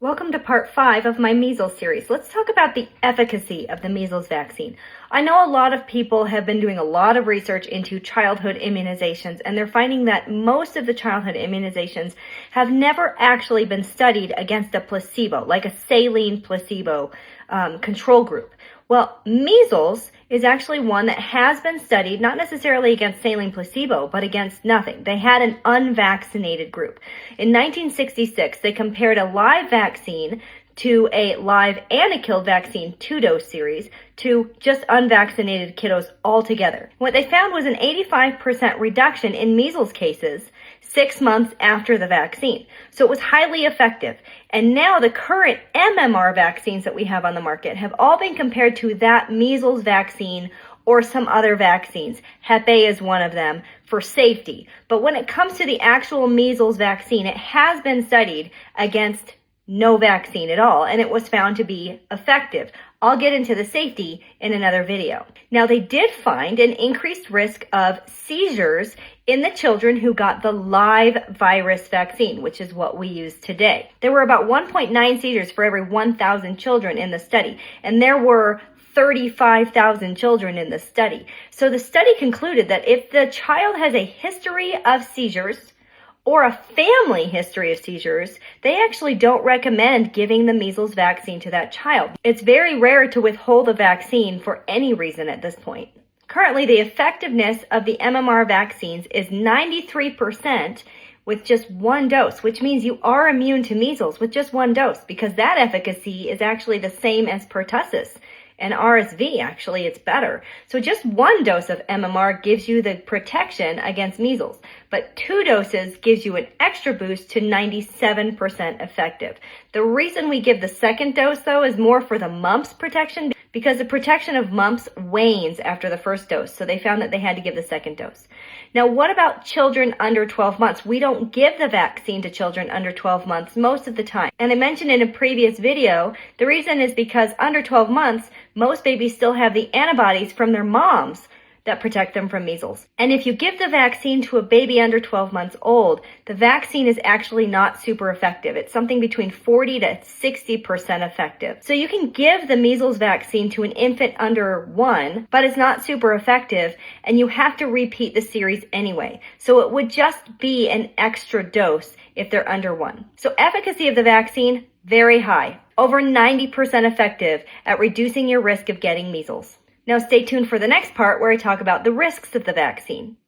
Welcome to part 5 of my measles series. Let's talk about the efficacy of the measles vaccine. I know a lot of people have been doing a lot of research into childhood immunizations, and they're finding that most of the childhood immunizations have never actually been studied against a placebo, like a saline placebo control group. Well, measles is actually one that has been studied, not necessarily against saline placebo, but against nothing. They had an unvaccinated group. In 1966, they compared a live vaccine to a live and a killed vaccine 2-dose series to just unvaccinated kiddos altogether. What they found was an 85% reduction in measles cases 6 months after the vaccine. So it was highly effective. And now the current MMR vaccines that we have on the market have all been compared to that measles vaccine or some other vaccines. Hep A is one of them for safety. But when it comes to the actual measles vaccine, it has been studied against no vaccine at all, and it was found to be effective. I'll get into the safety in another video. Now, they did find an increased risk of seizures in the children who got the live virus vaccine, which is what we use today. There were about 1.9 seizures for every 1,000 children in the study, and there were 35,000 children in the study. So the study concluded that if the child has a history of seizures, or a family history of seizures, they actually don't recommend giving the measles vaccine to that child. It's very rare to withhold a vaccine for any reason at this point. Currently, the effectiveness of the MMR vaccines is 93% with just one dose, which means you are immune to measles with just one dose, because that efficacy is actually the same as pertussis. And RSV, actually, it's better. So just one dose of MMR gives you the protection against measles, but 2 doses gives you an extra boost to 97% effective. The reason we give the second dose, though, is more for the mumps protection, because the protection of mumps wanes after the first dose. So they found that they had to give the second dose. Now, what about children under 12 months? We don't give the vaccine to children under 12 months most of the time. And I mentioned in a previous video, the reason is because under 12 months, most babies still have the antibodies from their moms that protect them from measles. And if you give the vaccine to a baby under 12 months old, the vaccine is actually not super effective. It's something between 40 to 60% effective. So you can give the measles vaccine to an infant under 1, but it's not super effective, and you have to repeat the series anyway. So it would just be an extra dose if they're under 1. So efficacy of the vaccine, very high. Over 90% effective at reducing your risk of getting measles. Now stay tuned for the next part where I talk about the risks of the vaccine.